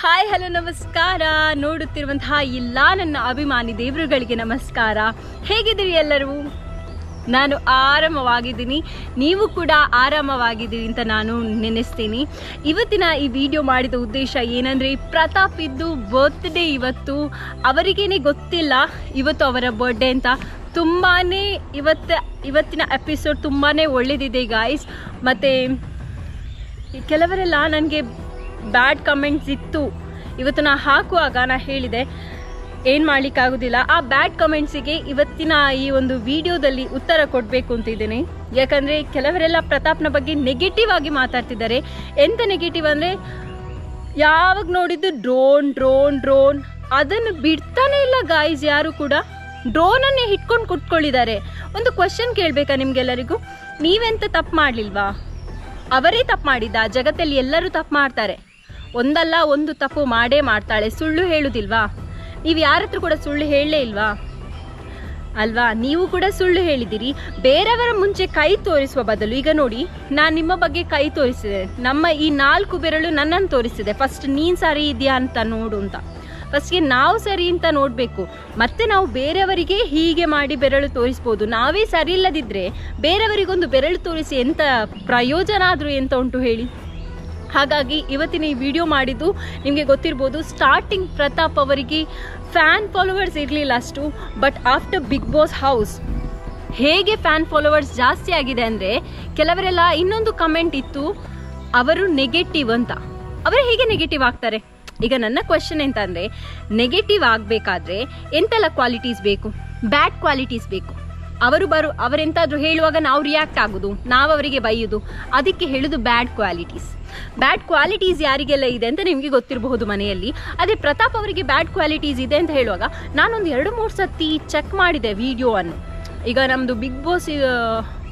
Hi hello ನಮಸ್ಕಾರ. ನೋಡುತ್ತಿರುವಂತಹ ಎಲ್ಲ ನನ್ನ ಅಭಿಮಾನಿ ದೇವರುಗಳಿಗೆ ನಮಸ್ಕಾರ. ಹೇಗಿದ್ದೀರಿ ಎಲ್ಲರೂ? ನಾನು ಆರಾಮವಾಗಿದ್ದೀನಿ, ನೀವು ಕೂಡ ಆರಾಮವಾಗಿದ್ದೀರಿ ಅಂತ ನಾನು ನೆನೆಸ್ತೀನಿ. ಇವತ್ತಿನ ಈ ವಿಡಿಯೋ ಮಾಡಿದ ಉದ್ದೇಶ ಏನಂದರೆ, ಪ್ರತಾಪ್ ಇದ್ದು ಬರ್ತ್ಡೇ ಇವತ್ತು. ಅವರಿಗೇನೆ ಗೊತ್ತಿಲ್ಲ ಇವತ್ತು ಅವರ ಬರ್ಡೇ ಅಂತ. ತುಂಬಾ ಇವತ್ತಿನ ಎಪಿಸೋಡ್ ತುಂಬಾ ಒಳ್ಳೆದಿದೆ ಗಾಯ್ಸ್. ಮತ್ತು ಕೆಲವರೆಲ್ಲ ನನಗೆ ಬ್ಯಾಡ್ ಕಮೆಂಟ್ಸ್ ಇತ್ತು ಇವತ್ತು ನಾ ಹಾಕುವಾಗ. ನಾ ಹೇಳಿದೆ ಏನು ಮಾಡಲಿಕ್ಕಾಗೋದಿಲ್ಲ, ಆ ಬ್ಯಾಡ್ ಕಮೆಂಟ್ಸಿಗೆ ಇವತ್ತಿನ ಈ ಒಂದು ವಿಡಿಯೋದಲ್ಲಿ ಉತ್ತರ ಕೊಡಬೇಕು ಅಂತಿದ್ದೀನಿ. ಯಾಕಂದರೆ ಕೆಲವರೆಲ್ಲ ಪ್ರತಾಪ್ನ ಬಗ್ಗೆ ನೆಗೆಟಿವ್ ಆಗಿ ಮಾತಾಡ್ತಿದ್ದಾರೆ. ಎಂಥ ನೆಗೆಟಿವ್ ಅಂದರೆ, ಯಾವಾಗ ನೋಡಿದ್ದು ಡ್ರೋನ್ ಡ್ರೋನ್ ಡ್ರೋನ್, ಅದನ್ನು ಬಿಡ್ತಾನೆ ಇಲ್ಲ ಗಾಯ್ಸ್. ಯಾರು ಕೂಡ ಡ್ರೋನನ್ನೇ ಹಿಡ್ಕೊಂಡು ಕುತ್ಕೊಳ್ಳಿದ್ದಾರೆ. ಒಂದು ಕ್ವಶನ್ ಕೇಳಬೇಕಾ ನಿಮ್ಗೆಲ್ಲರಿಗೂ? ನೀವೆಂತ ತಪ್ಪು ಮಾಡಲಿಲ್ವಾ? ಅವರೇ ತಪ್ಪು ಮಾಡಿದ್ದ? ಜಗತ್ತಲ್ಲಿ ಎಲ್ಲರೂ ತಪ್ಪು ಮಾಡ್ತಾರೆ, ಒಂದಲ್ಲ ಒಂದು ತಪ್ಪು ಮಾಡೇ ಮಾಡ್ತಾಳೆ. ಸುಳ್ಳು ಹೇಳುವುದಿಲ್ವಾ? ನೀವು ಯಾರ ಹತ್ರ ಕೂಡ ಸುಳ್ಳು ಹೇಳಲೇ ಇಲ್ವಾ ಅಲ್ವಾ? ನೀವು ಕೂಡ ಸುಳ್ಳು ಹೇಳಿದ್ದೀರಿ. ಬೇರೆಯವರ ಮುಂಚೆ ಕೈ ತೋರಿಸುವ ಬದಲು, ಈಗ ನೋಡಿ ನಾನು ನಿಮ್ಮ ಬಗ್ಗೆ ಕೈ ತೋರಿಸಿದೆ, ನಮ್ಮ ಈ 4 ಬೆರಳು ನನ್ನನ್ನು ತೋರಿಸಿದೆ. ಫಸ್ಟ್ ನೀನು ಸರಿ ಇದೆಯಾ ಅಂತ ನೋಡು ಅಂತ. ಫಸ್ಟ್ಗೆ ನಾವು ಸರಿ ಅಂತ ನೋಡಬೇಕು, ಮತ್ತೆ ನಾವು ಬೇರೆಯವರಿಗೆ ಹೀಗೆ ಮಾಡಿ ಬೆರಳು ತೋರಿಸ್ಬೋದು. ನಾವೇ ಸರಿ ಇಲ್ಲದಿದ್ದರೆ ಬೇರೆಯವರಿಗೊಂದು ಬೆರಳು ತೋರಿಸಿ ಎಂಥ ಪ್ರಯೋಜನ ಆದರೂ ಎಂತ ಉಂಟು ಹೇಳಿ? ಹಾಗಾಗಿ ಇವತ್ತಿನ ಈ ವಿಡಿಯೋ ಮಾಡಿದ್ದು ನಿಮಗೆ ಗೊತ್ತಿರ್ಬೋದು. ಸ್ಟಾರ್ಟಿಂಗ್ ಪ್ರತಾಪ್ ಅವರಿಗೆ ಫ್ಯಾನ್ ಫಾಲೋವರ್ಸ್ ಇರಲಿಲ್ಲ ಅಷ್ಟು, but after Bigg Boss house ಹೇಗೆ ಫ್ಯಾನ್ ಫಾಲೋವರ್ಸ್ ಜಾಸ್ತಿ ಆಗಿದೆ ಅಂದರೆ, ಕೆಲವರೆಲ್ಲ ಇನ್ನೊಂದು ಕಮೆಂಟ್ ಇತ್ತು, ಅವರು ನೆಗೆಟಿವ್ ಅಂತ. ಅವರು ಹೇಗೆ ನೆಗೆಟಿವ್ ಆಗ್ತಾರೆ? ಈಗ ನನ್ನ ಕ್ವಶನ್ ಎಂತ ಅಂದರೆ, ನೆಗೆಟಿವ್ ಆಗಬೇಕಾದ್ರೆ ಎಂತೆಲ್ಲ ಕ್ವಾಲಿಟೀಸ್ ಬೇಕು? ಬ್ಯಾಡ್ ಕ್ವಾಲಿಟೀಸ್ ಬೇಕು. ಅವರೆಂತಾದರೂ ಹೇಳುವಾಗ ನಾವು ರಿಯಾಕ್ಟ್ ಆಗೋದು, ನಾವು ಅವರಿಗೆ ಬೈಯೋದು, ಅದಕ್ಕೆ ಹೇಳೋದು ಬ್ಯಾಡ್ ಕ್ವಾಲಿಟೀಸ್. ಬ್ಯಾಡ್ ಕ್ವಾಲಿಟೀಸ್ ಯಾರಿಗೆಲ್ಲ ಇದೆ ಅಂತ ನಿಮಗೆ ಗೊತ್ತಿರಬಹುದು ಮನೆಯಲ್ಲಿ. ಅದೇ ಪ್ರತಾಪ್ ಅವರಿಗೆ ಬ್ಯಾಡ್ ಕ್ವಾಲಿಟೀಸ್ ಇದೆ ಅಂತ ಹೇಳುವಾಗ ನಾನೊಂದು 2-3 ಸತಿ ಚೆಕ್ ಮಾಡಿದೆ ವಿಡಿಯೋವನ್ನು. ಈಗ ನಮ್ಮದು ಬಿಗ್ ಬಾಸ್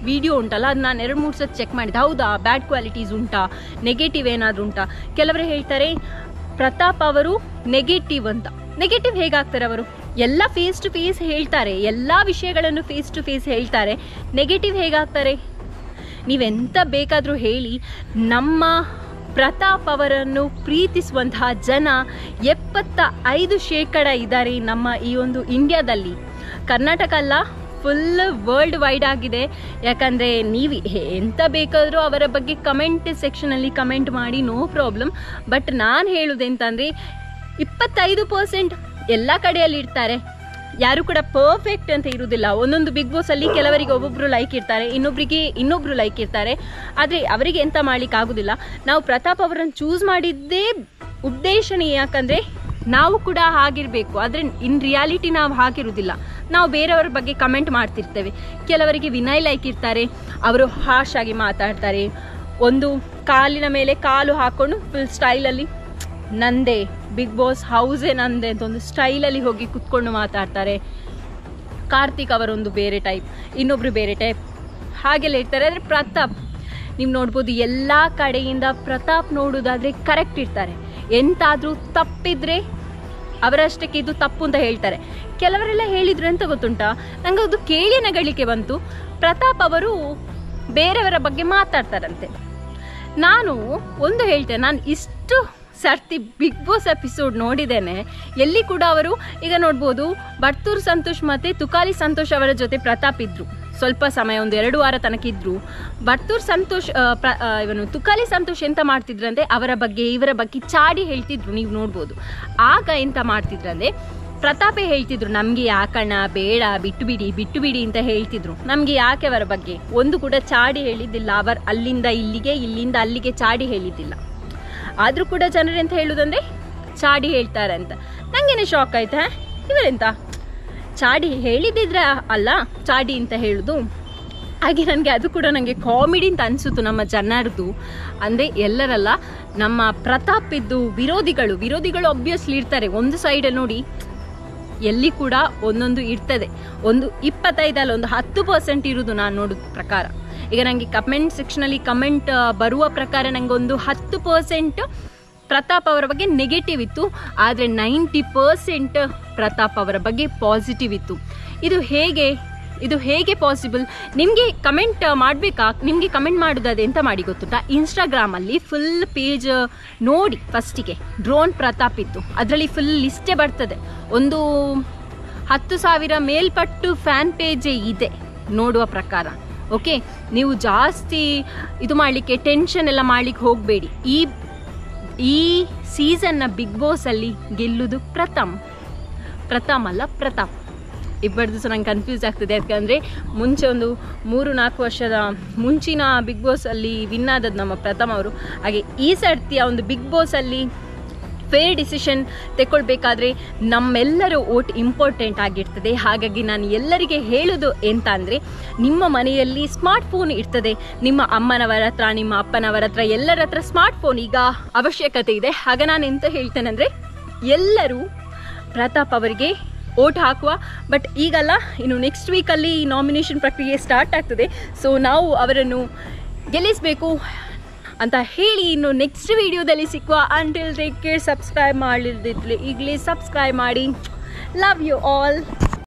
ವಿಡಿಯೋ ಉಂಟಲ್ಲ, ಅದು ನಾನು 2-3 ಸತಿ ಚೆಕ್ ಮಾಡಿದೆ. ಹೌದಾ, ಬ್ಯಾಡ್ ಕ್ವಾಲಿಟೀಸ್ ಉಂಟಾ, ನೆಗೆಟಿವ್ ಏನಾದರೂ ಉಂಟಾ? ಕೆಲವರು ಹೇಳ್ತಾರೆ ಪ್ರತಾಪ್ ಅವರು ನೆಗೆಟಿವ್ ಅಂತ. ನೆಗೆಟಿವ್ ಹೇಗಾಗ್ತಾರೆ ಅವರು? ಎಲ್ಲ ಫೇಸ್ ಟು ಫೇಸ್ ಹೇಳ್ತಾರೆ, ಎಲ್ಲ ವಿಷಯಗಳನ್ನು ಫೇಸ್ ಟು ಫೇಸ್ ಹೇಳ್ತಾರೆ. ನೆಗೆಟಿವ್ ಹೇಗಾಗ್ತಾರೆ? ನೀವೆಂತ ಬೇಕಾದರೂ ಹೇಳಿ, ನಮ್ಮ ಪ್ರತಾಪ್ ಅವರನ್ನು ಪ್ರೀತಿಸುವಂತಹ ಜನ 75% ಇದ್ದಾರೆ ನಮ್ಮ ಈ ಒಂದು ಇಂಡಿಯಾದಲ್ಲಿ. ಕರ್ನಾಟಕ ಅಲ್ಲ, ಫುಲ್ ವರ್ಲ್ಡ್ ವೈಡ್ ಆಗಿದೆ. ಯಾಕಂದರೆ ನೀವು ಎಂತ ಬೇಕಾದರೂ ಅವರ ಬಗ್ಗೆ ಕಮೆಂಟ್ ಸೆಕ್ಷನಲ್ಲಿ ಕಮೆಂಟ್ ಮಾಡಿ, ನೋ ಪ್ರಾಬ್ಲಮ್. ಬಟ್ ನಾನು ಹೇಳೋದೆಂತಂದರೆ, 25% ಎಲ್ಲ ಕಡೆಯಲ್ಲಿ ಇರ್ತಾರೆ. ಯಾರು ಕೂಡ ಪರ್ಫೆಕ್ಟ್ ಅಂತ ಇರುವುದಿಲ್ಲ. ಒಂದೊಂದು ಬಿಗ್ ಬಾಸಲ್ಲಿ ಕೆಲವರಿಗೆ ಒಬ್ಬೊಬ್ಬರು ಲೈಕ್ ಇರ್ತಾರೆ, ಇನ್ನೊಬ್ಬರಿಗೆ ಇನ್ನೊಬ್ಬರು ಲೈಕ್ ಇರ್ತಾರೆ. ಆದರೆ ಅವರಿಗೆ ಎಂತ ಮಾಡ್ಲಿಕ್ಕೆ ಆಗೋದಿಲ್ಲ. ನಾವು ಪ್ರತಾಪ್ ಅವರನ್ನು ಚೂಸ್ ಮಾಡಿದ್ದೇ ಉದ್ದೇಶನೇ, ಯಾಕಂದರೆ ನಾವು ಕೂಡ ಹಾಗಿರಬೇಕು. ಆದರೆ ಇನ್ ರಿಯಾಲಿಟಿ ನಾವು ಹಾಗಿರುವುದಿಲ್ಲ. ನಾವು ಬೇರೆಯವರ ಬಗ್ಗೆ ಕಮೆಂಟ್ ಮಾಡ್ತಿರ್ತೇವೆ. ಕೆಲವರಿಗೆ ವಿನಯ್ ಲೈಕ್ ಇರ್ತಾರೆ, ಅವರು ಹಾಶ್ ಆಗಿ ಮಾತಾಡ್ತಾರೆ. ಒಂದು ಕಾಲಿನ ಮೇಲೆ ಕಾಲು ಹಾಕ್ಕೊಂಡು ಫುಲ್ ಸ್ಟೈಲಲ್ಲಿ ನಂದೇ ಬಿಗ್ ಬಾಸ್ ಹೌಸೇ ನಂದೇ ಅಂತ ಒಂದು ಸ್ಟೈಲಲ್ಲಿ ಹೋಗಿ ಕುತ್ಕೊಂಡು ಮಾತಾಡ್ತಾರೆ. ಕಾರ್ತಿಕ್ ಅವರೊಂದು ಬೇರೆ ಟೈಪ್, ಇನ್ನೊಬ್ರು ಬೇರೆ ಟೈಪ್, ಹಾಗೆಲ್ಲ ಇರ್ತಾರೆ. ಆದರೆ ಪ್ರತಾಪ್ ನೀವು ನೋಡ್ಬೋದು, ಎಲ್ಲ ಕಡೆಯಿಂದ ಪ್ರತಾಪ್ ನೋಡೋದಾದರೆ ಕರೆಕ್ಟ್ ಇರ್ತಾರೆ. ಎಂತಾದರೂ ತಪ್ಪಿದ್ರೆ ಅವರಷ್ಟಕ್ಕೆ ಇದು ತಪ್ಪು ಅಂತ ಹೇಳ್ತಾರೆ. ಕೆಲವರೆಲ್ಲ ಹೇಳಿದ್ರು ಅಂತ ಗೊತ್ತುಂಟಾ, ನಂಗೆ ಅದು ಕೇಳಿ ನಗಲಿಕ್ಕೆ ಬಂತು. ಪ್ರತಾಪ್ ಅವರು ಬೇರೆಯವರ ಬಗ್ಗೆ ಮಾತಾಡ್ತಾರಂತೆ. ನಾನು ಒಂದು ಹೇಳ್ತೇನೆ, ನಾನು ಇಷ್ಟು ಸರ್ತಿ ಬಿಗ್ ಬಾಸ್ ಎಪಿಸೋಡ್ ನೋಡಿದ್ದೇನೆ. ಎಲ್ಲಿ ಕೂಡ ಅವರು, ಈಗ ನೋಡ್ಬೋದು, ಬರ್ತೂರು ಸಂತೋಷ್ ಮತ್ತು ತುಕಾಲಿ ಸಂತೋಷ್ ಅವರ ಜೊತೆ ಪ್ರತಾಪ್ ಇದ್ರು ಸ್ವಲ್ಪ ಸಮಯ, ಒಂದು 2 ವಾರ ತನಕ ಇದ್ರು. ಬರ್ತೂರು ಸಂತೋಷ್ ಇವನು ತುಕಾಲಿ ಸಂತೋಷ್ ಎಂತ ಮಾಡ್ತಿದ್ರಂದ್ರೆ, ಅವರ ಬಗ್ಗೆ ಇವರ ಬಗ್ಗೆ ಚಾಡಿ ಹೇಳ್ತಿದ್ರು, ನೀವು ನೋಡ್ಬೋದು. ಆಗ ಎಂತ ಮಾಡ್ತಿದ್ರಂದ್ರೆ, ಪ್ರತಾಪೇ ಹೇಳ್ತಿದ್ರು, ನಮಗೆ ಯಾಕಣ್ಣ ಬೇಡ, ಬಿಟ್ಟು ಬಿಡಿ ಅಂತ ಹೇಳ್ತಿದ್ರು. ನಮಗೆ ಯಾಕೆ ಅವರ ಬಗ್ಗೆ ಒಂದು ಕೂಡ ಚಾಡಿ ಹೇಳಿದ್ದಿಲ್ಲ. ಅವರು ಅಲ್ಲಿಂದ ಇಲ್ಲಿಗೆ, ಇಲ್ಲಿಂದ ಅಲ್ಲಿಗೆ ಚಾಡಿ ಹೇಳಿದ್ದಿಲ್ಲ. ಆದರೂ ಕೂಡ ಜನರು ಎಂತ ಹೇಳುವುದಂದರೆ ಚಾಡಿ ಹೇಳ್ತಾರೆ ಅಂತ. ನನಗೇನೆ ಶಾಕ್ ಆಯ್ತಾ, ಇವರೆಂತ ಚಾಡಿ ಹೇಳಿದ್ದಿದ್ರೆ ಅಲ್ಲ ಚಾಡಿ ಅಂತ ಹೇಳೋದು. ಹಾಗೆ ನನಗೆ ಅದು ಕೂಡ ನನಗೆ ಕಾಮಿಡಿ ಅಂತ ಅನಿಸಿತು ನಮ್ಮ ಜನರದು. ಅಂದರೆ ಎಲ್ಲರಲ್ಲ, ನಮ್ಮ ಪ್ರತಾಪ್ ಇದ್ದು ವಿರೋಧಿಗಳು ಅಬ್ವಿಯಸ್ಲಿ ಇರ್ತಾರೆ. ಒಂದು ಸೈಡಲ್ಲಿ ನೋಡಿ, ಎಲ್ಲಿ ಕೂಡ ಒಂದೊಂದು ಇರ್ತದೆ. ಒಂದು 25 ಅಲ್ಲ, ಒಂದು 10% ಇರುವುದು ನಾನು ನೋಡೋದ ಪ್ರಕಾರ. ಈಗ ನನಗೆ ಕಮೆಂಟ್ ಸೆಕ್ಷನಲ್ಲಿ ಕಮೆಂಟ್ ಬರುವ ಪ್ರಕಾರ ನನಗೆ ಒಂದು 10% ಪ್ರತಾಪ್ ಅವರ ಬಗ್ಗೆ ನೆಗೆಟಿವ್ ಇತ್ತು, ಆದರೆ 90% ಪ್ರತಾಪ್ ಅವರ ಬಗ್ಗೆ ಪಾಸಿಟಿವ್ ಇತ್ತು. ಇದು ಹೇಗೆ ಇದು ಹೇಗೆ ಪಾಸಿಬಲ್? ನಿಮಗೆ ಕಮೆಂಟ್ ಮಾಡಬೇಕಾ? ನಿಮಗೆ ಕಮೆಂಟ್ ಮಾಡೋದಾದ್ರೆ ಎಂತ ಮಾಡಿ ಗೊತ್ತುಂಟಾ, ಇನ್ಸ್ಟಾಗ್ರಾಮಲ್ಲಿ ಫುಲ್ ಪೇಜ್ ನೋಡಿ ಫಸ್ಟಿಗೆ, ಡ್ರೋನ್ ಪ್ರತಾಪ್ ಇತ್ತು, ಅದರಲ್ಲಿ ಫುಲ್ ಲಿಸ್ಟೇ ಬರ್ತದೆ. ಒಂದು 10,000 ಮೇಲ್ಪಟ್ಟು ಫ್ಯಾನ್ ಪೇಜೇ ಇದೆ ನೋಡುವ ಪ್ರಕಾರ. ಓಕೆ, ನೀವು ಜಾಸ್ತಿ ಇದು ಮಾಡಲಿಕ್ಕೆ, ಟೆನ್ಷನ್ ಎಲ್ಲ ಮಾಡಲಿಕ್ಕೆ ಹೋಗಬೇಡಿ. ಈ ಸೀಸನ್ನ ಬಿಗ್ ಬಾಸಲ್ಲಿ ಗೆಲ್ಲುವುದು ಪ್ರಥಮ್ ಅಲ್ಲ ಪ್ರತಾಪ್. ಇಬ್ಬರದು ಸಹ ನಂಗೆ ಕನ್ಫ್ಯೂಸ್ ಆಗ್ತದೆ, ಯಾಕಂದರೆ ಮುಂಚೆ ಒಂದು 3-4 ವರ್ಷದ ಮುಂಚಿನ ಬಿಗ್ ಬಾಸಲ್ಲಿ ವಿನ್ ಆದದ್ದು ನಮ್ಮ ಪ್ರಥಮ್ ಅವರು. ಹಾಗೆ ಈ ಸರ್ತಿಯ ಒಂದು ಬಿಗ್ ಬಾಸಲ್ಲಿ ಫೇರ್ ಡಿಸಿಷನ್ ತೆಗೊಳ್ಬೇಕಾದ್ರೆ ನಮ್ಮೆಲ್ಲರ ಓಟ್ ಇಂಪಾರ್ಟೆಂಟ್ ಆಗಿರ್ತದೆ. ಹಾಗಾಗಿ ನಾನು ಎಲ್ಲರಿಗೆ ಹೇಳೋದು ಎಂತ ಅಂದರೆ, ನಿಮ್ಮ ಮನೆಯಲ್ಲಿ ಸ್ಮಾರ್ಟ್ಫೋನ್ ಇರ್ತದೆ, ನಿಮ್ಮ ಅಮ್ಮನವರ ಹತ್ರ, ನಿಮ್ಮ ಅಪ್ಪನವರ ಹತ್ರ, ಎಲ್ಲರ ಹತ್ರ ಸ್ಮಾರ್ಟ್ಫೋನ್ ಈಗ ಅವಶ್ಯಕತೆ ಇದೆ. ಆಗ ನಾನು ಎಂತ ಹೇಳ್ತೇನೆ ಅಂದರೆ, ಎಲ್ಲರೂ ಪ್ರತಾಪ್ ಅವರಿಗೆ ಓಟ್ ಹಾಕುವ. ಬಟ್ ಈಗಲ್ಲ, ಇನ್ನು ನೆಕ್ಸ್ಟ್ ವೀಕಲ್ಲಿ ನಾಮಿನೇಷನ್ ಪ್ರಕ್ರಿಯೆ ಸ್ಟಾರ್ಟ್ ಆಗ್ತದೆ. ಸೊ ನಾವು ಅವರನ್ನು ಗೆಲ್ಲಿಸಬೇಕು ಅಂತ ಹೇಳಿ, ಇನ್ನು ನೆಕ್ಸ್ಟ್ ವಿಡಿಯೋದಲ್ಲಿ ಸಿಕ್ಕುವ. Until take care. ಸಬ್ಸ್ಕ್ರೈಬ್ ಮಾಡಲಿದ್ದಿದ್ರೆ ಈಗಲೇ ಸಬ್ಸ್ಕ್ರೈಬ್ ಮಾಡಿ. Love you all.